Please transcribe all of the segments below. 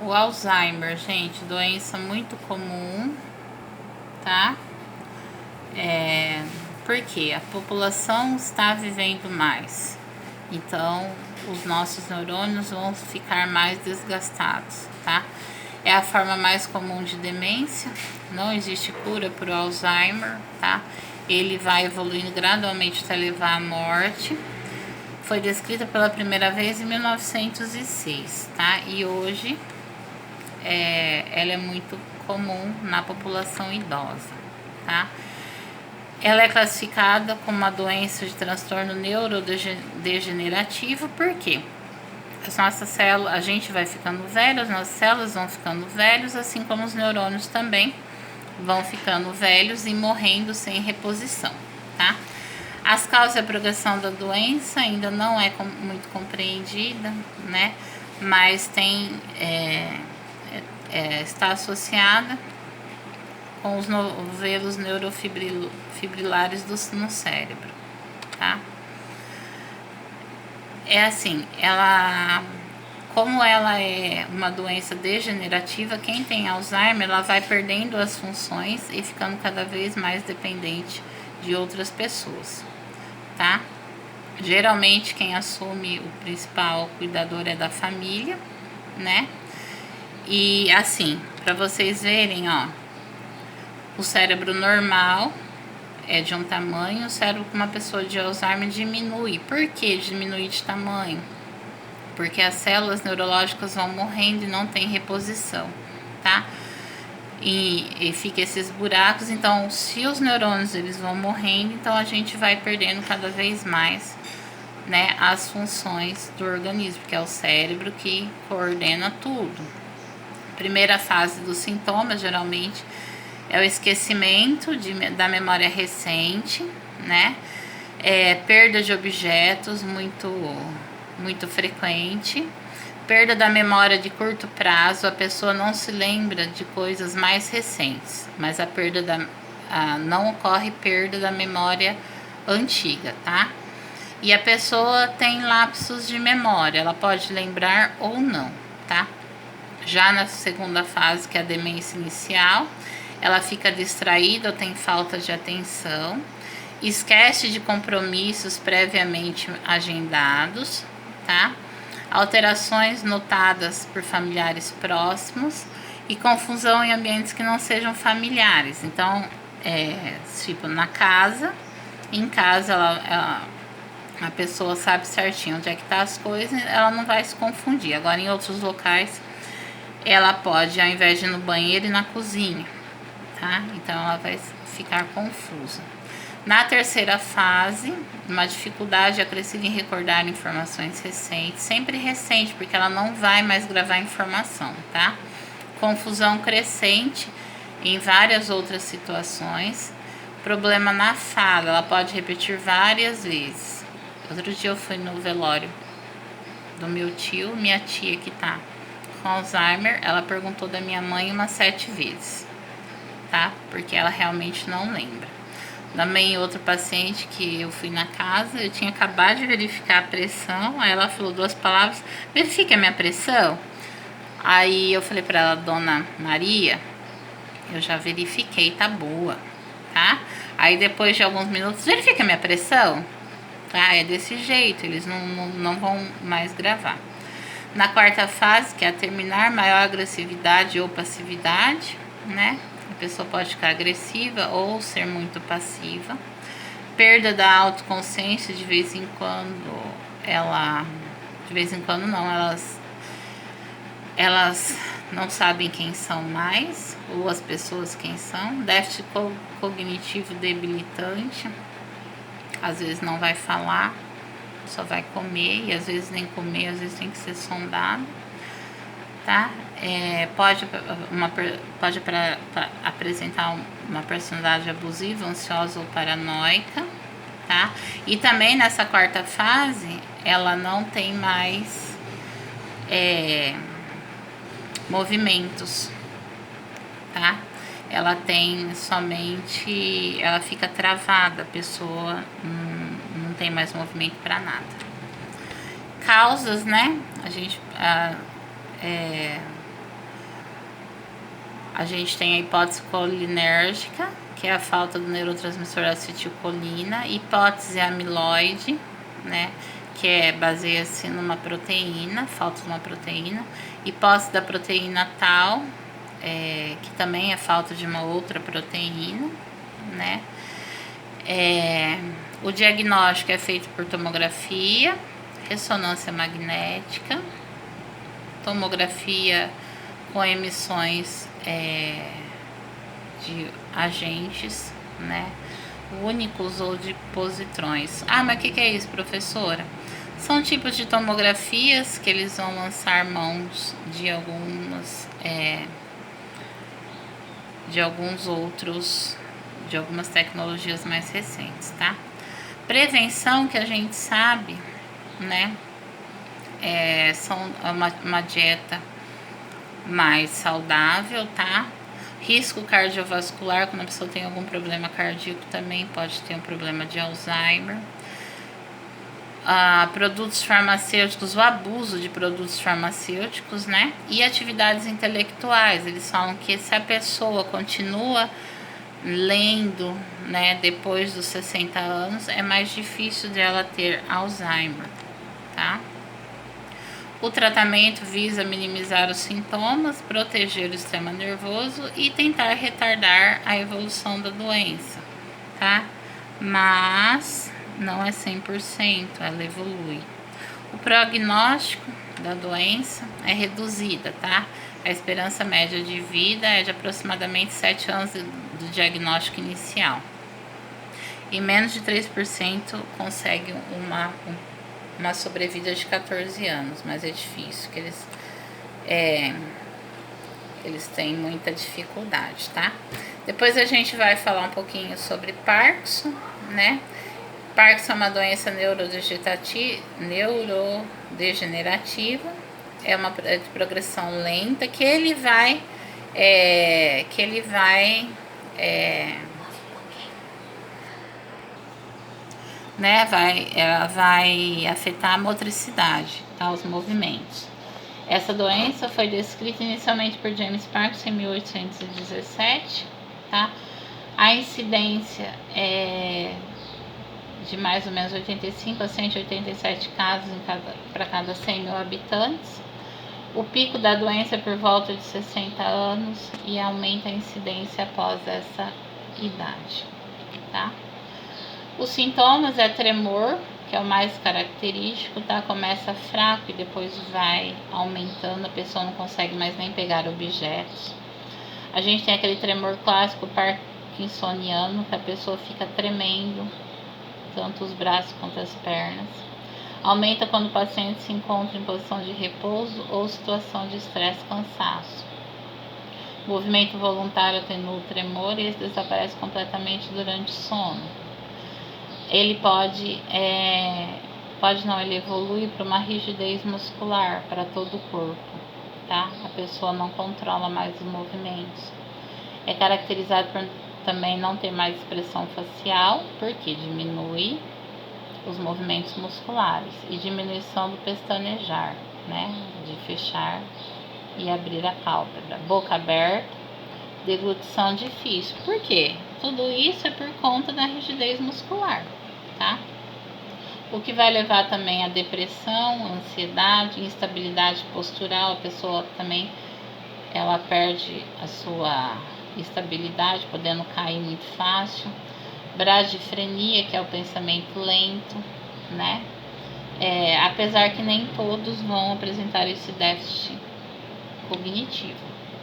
O Alzheimer, gente, doença muito comum, tá? Porque a população está vivendo mais, então os nossos neurônios vão ficar mais desgastados, tá? É a forma mais comum de demência, não existe cura para o Alzheimer, tá? Ele vai evoluindo gradualmente até levar à morte. Foi descrita pela primeira vez em 1906, tá? E hoje ela é muito comum na população idosa, tá? Ela é classificada como uma doença de transtorno neurodegenerativo, por quê? As nossas células, a gente vai ficando velho, as nossas células vão ficando velhos, assim como os neurônios também vão ficando velhos e morrendo sem reposição, tá? As causas da progressão da doença ainda não é muito compreendida, né? Mas está associada com os novelos neurofibrilares no cérebro, tá? É assim, como ela é uma doença degenerativa, quem tem Alzheimer, ela vai perdendo as funções e ficando cada vez mais dependente de outras pessoas, tá? Geralmente quem assume o principal cuidador é da família, né? E assim, para vocês verem, ó, o cérebro normal é de um tamanho, o cérebro com uma pessoa de Alzheimer diminui. Por que diminui de tamanho? Porque as células neurológicas vão morrendo e não tem reposição, tá? E fica esses buracos. Então, se os neurônios eles vão morrendo, então a gente vai perdendo cada vez mais, né, as funções do organismo, que é o cérebro que coordena tudo. Primeira fase dos sintomas, geralmente, é o esquecimento da memória recente, né? Perda de objetos muito frequente. Perda da memória de curto prazo, a pessoa não se lembra de coisas mais recentes, mas não ocorre perda da memória antiga, tá? E a pessoa tem lapsos de memória, ela pode lembrar ou não, tá? Já na segunda fase, que é a demência inicial, ela fica distraída ou tem falta de atenção, esquece de compromissos previamente agendados, tá? Alterações notadas por familiares próximos e confusão em ambientes que não sejam familiares. Então, tipo, em casa a pessoa sabe certinho onde é que tá as coisas, ela não vai se confundir. Agora, em outros locais, ela pode, ao invés de ir no banheiro, ir na cozinha, tá? Então, ela vai ficar confusa. Na terceira fase, uma dificuldade acrescida em recordar informações recentes, sempre recente, porque ela não vai mais gravar informação, tá? Confusão crescente em várias outras situações. Problema na fala, ela pode repetir várias vezes. Outro dia eu fui no velório do meu tio, minha tia que tá com Alzheimer, ela perguntou da minha mãe umas 7 vezes, tá? Porque ela realmente não lembra. Também outro paciente que eu fui na casa, eu tinha acabado de verificar a pressão, aí ela falou 2 palavras, verifique a minha pressão. Aí eu falei pra ela, Dona Maria, eu já verifiquei, tá boa, tá? Aí depois de alguns minutos, verifica a minha pressão. Tá? É desse jeito, eles não vão mais gravar. Na quarta fase, que é a terminar, maior agressividade ou passividade, né? A pessoa pode ficar agressiva ou ser muito passiva. Perda da autoconsciência, de vez em quando não, elas não sabem quem são mais, ou as pessoas quem são. Déficit cognitivo debilitante, às vezes não vai falar, só vai comer, e às vezes nem comer, às vezes tem que ser sondado, tá? Pode apresentar uma personalidade abusiva, ansiosa ou paranoica, tá? E também nessa quarta fase, ela não tem mais movimentos, tá? Ela tem somente, ela fica travada, a pessoa não tem mais movimento para nada. Causas, né? A gente A gente tem a hipótese colinérgica, que é a falta do neurotransmissor acetilcolina, hipótese amiloide, né, que baseia-se numa proteína, falta de uma proteína, hipótese da proteína tal, que também é falta de uma outra proteína, né. O diagnóstico é feito por tomografia, ressonância magnética, tomografia com emissões de agentes, né, únicos ou de positrões. Ah, mas o que é isso, professora? São tipos de tomografias que eles vão lançar mãos de algumas tecnologias mais recentes, tá? Prevenção, que a gente sabe, né, são uma dieta mais saudável, tá? Risco cardiovascular, quando a pessoa tem algum problema cardíaco, também pode ter um problema de Alzheimer. Produtos farmacêuticos, o abuso de produtos farmacêuticos, né? E atividades intelectuais. Eles falam que se a pessoa continua lendo, né, depois dos 60 anos, é mais difícil de ela ter Alzheimer, tá? O tratamento visa minimizar os sintomas, proteger o sistema nervoso e tentar retardar a evolução da doença, tá? Mas não é 100%, ela evolui. O prognóstico da doença é reduzida, tá? A esperança média de vida é de aproximadamente 7 anos do diagnóstico inicial. E menos de 3% consegue uma sobrevida de 14 anos, mas é difícil, que eles têm muita dificuldade, tá? Depois a gente vai falar um pouquinho sobre Parkinson, né? Parkinson é uma doença neurodegenerativa, é uma de progressão lenta, que ele vai né, ela vai afetar a motricidade, tá, os movimentos. Essa doença foi descrita inicialmente por James Parkinson em 1817, tá? A incidência é de mais ou menos 85 a 187 casos para cada 100 mil habitantes. O pico da doença é por volta de 60 anos e aumenta a incidência após essa idade, tá? Os sintomas é tremor, que é o mais característico, tá? Começa fraco e depois vai aumentando, a pessoa não consegue mais nem pegar objetos. A gente tem aquele tremor clássico parkinsoniano, que a pessoa fica tremendo, tanto os braços quanto as pernas. Aumenta quando o paciente se encontra em posição de repouso ou situação de estresse, cansaço. O movimento voluntário atenua o tremor e esse desaparece completamente durante o sono. Ele ele evolui para uma rigidez muscular para todo o corpo, tá? A pessoa não controla mais os movimentos. É caracterizado por também não ter mais expressão facial, porque diminui os movimentos musculares e diminuição do pestanejar, né? De fechar e abrir a pálpebra. Boca aberta, deglutição difícil. Por quê? Tudo isso é por conta da rigidez muscular, tá? O que vai levar também a depressão, ansiedade, instabilidade postural. A pessoa também ela perde a sua estabilidade, podendo cair muito fácil. Bradifrenia, que é o pensamento lento, né? Apesar que nem todos vão apresentar esse déficit cognitivo,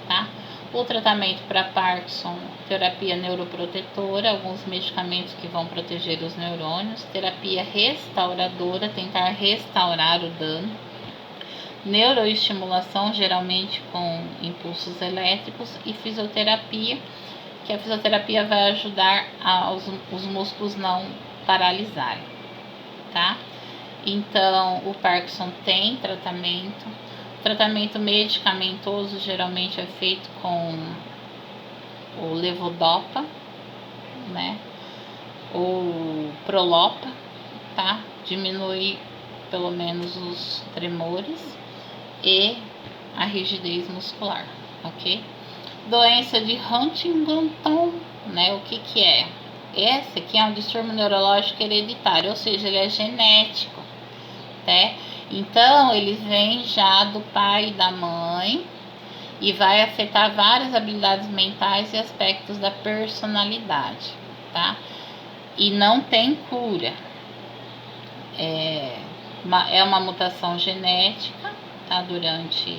tá? O tratamento para Parkinson, terapia neuroprotetora, alguns medicamentos que vão proteger os neurônios, terapia restauradora, tentar restaurar o dano, neuroestimulação, geralmente com impulsos elétricos, e fisioterapia, que a fisioterapia vai ajudar os músculos não paralisarem, tá? Então, o Parkinson tem tratamento. O tratamento medicamentoso geralmente é feito com o levodopa, né? Ou prolopa, tá? Diminui pelo menos os tremores e a rigidez muscular, ok? Doença de Huntington, né? O que que é? Esse aqui é um distúrbio neurológico hereditário, ou seja, ele é genético, né? Então, ele vem já do pai e da mãe e vai afetar várias habilidades mentais e aspectos da personalidade, tá? E não tem cura. É uma mutação genética, tá? Durante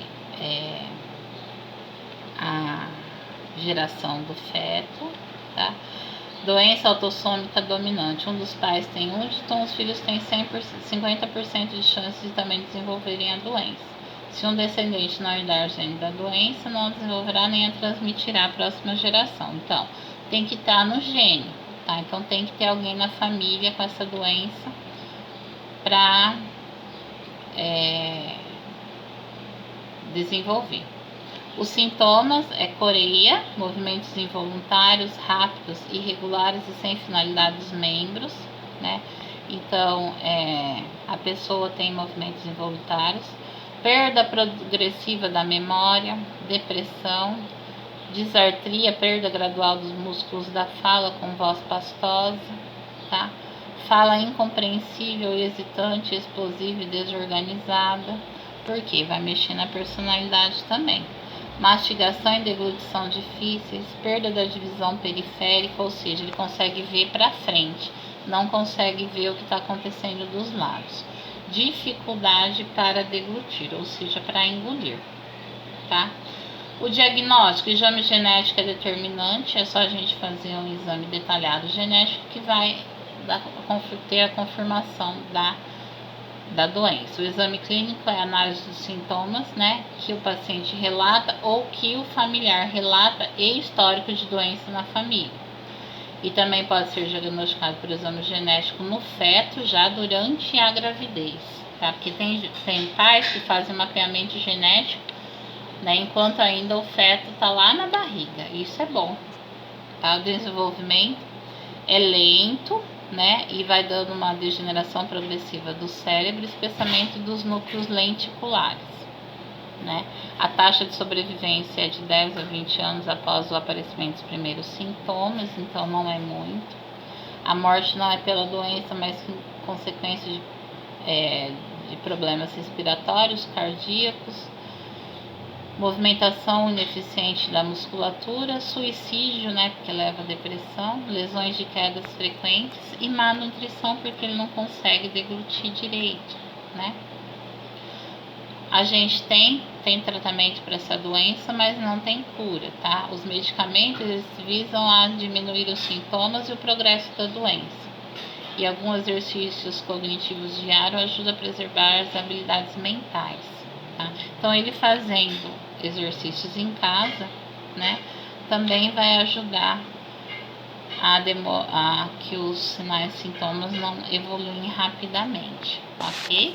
a geração do feto, tá? Doença autossômica dominante. Um dos pais tem Huntington, os filhos têm 50% de chance de também desenvolverem a doença. Se um descendente não herdar o gene da doença, não desenvolverá nem a transmitirá à próxima geração. Então, tem que estar no gene, tá? Então, tem que ter alguém na família com essa doença para desenvolver. Os sintomas é coreia, movimentos involuntários, rápidos, irregulares e sem finalidade dos membros, né? Então, a pessoa tem movimentos involuntários, perda progressiva da memória, depressão, disartria, perda gradual dos músculos da fala com voz pastosa, tá? Fala incompreensível, hesitante, explosiva e desorganizada, porque vai mexer na personalidade também. Mastigação e deglutição difíceis, perda da divisão periférica, ou seja, ele consegue ver para frente, não consegue ver o que está acontecendo dos lados. Dificuldade para deglutir, ou seja, para engolir, tá? O diagnóstico, exame genético é determinante, é só a gente fazer um exame detalhado genético que vai ter a confirmação da doença. O exame clínico é a análise dos sintomas, né, que o paciente relata ou que o familiar relata e histórico de doença na família. E também pode ser diagnosticado por exame genético no feto já durante a gravidez, tá? Porque tem pais que fazem mapeamento genético, né, enquanto ainda o feto está lá na barriga. Isso é bom, tá? O desenvolvimento é lento, né, e vai dando uma degeneração progressiva do cérebro, especialmente dos núcleos lenticulares, né? A taxa de sobrevivência é de 10 a 20 anos após o aparecimento dos primeiros sintomas, então não é muito. A morte não é pela doença, mas consequência de problemas respiratórios, cardíacos, movimentação ineficiente da musculatura, suicídio, né, porque leva a depressão, lesões de quedas frequentes e má nutrição, porque ele não consegue deglutir direito, né? A gente tem tratamento para essa doença, mas não tem cura, tá? Os medicamentos eles visam a diminuir os sintomas e o progresso da doença. E alguns exercícios cognitivos diários ajudam a preservar as habilidades mentais, tá? Então, ele fazendo exercícios em casa, né, também vai ajudar a que os sinais e sintomas não evoluem rapidamente, ok?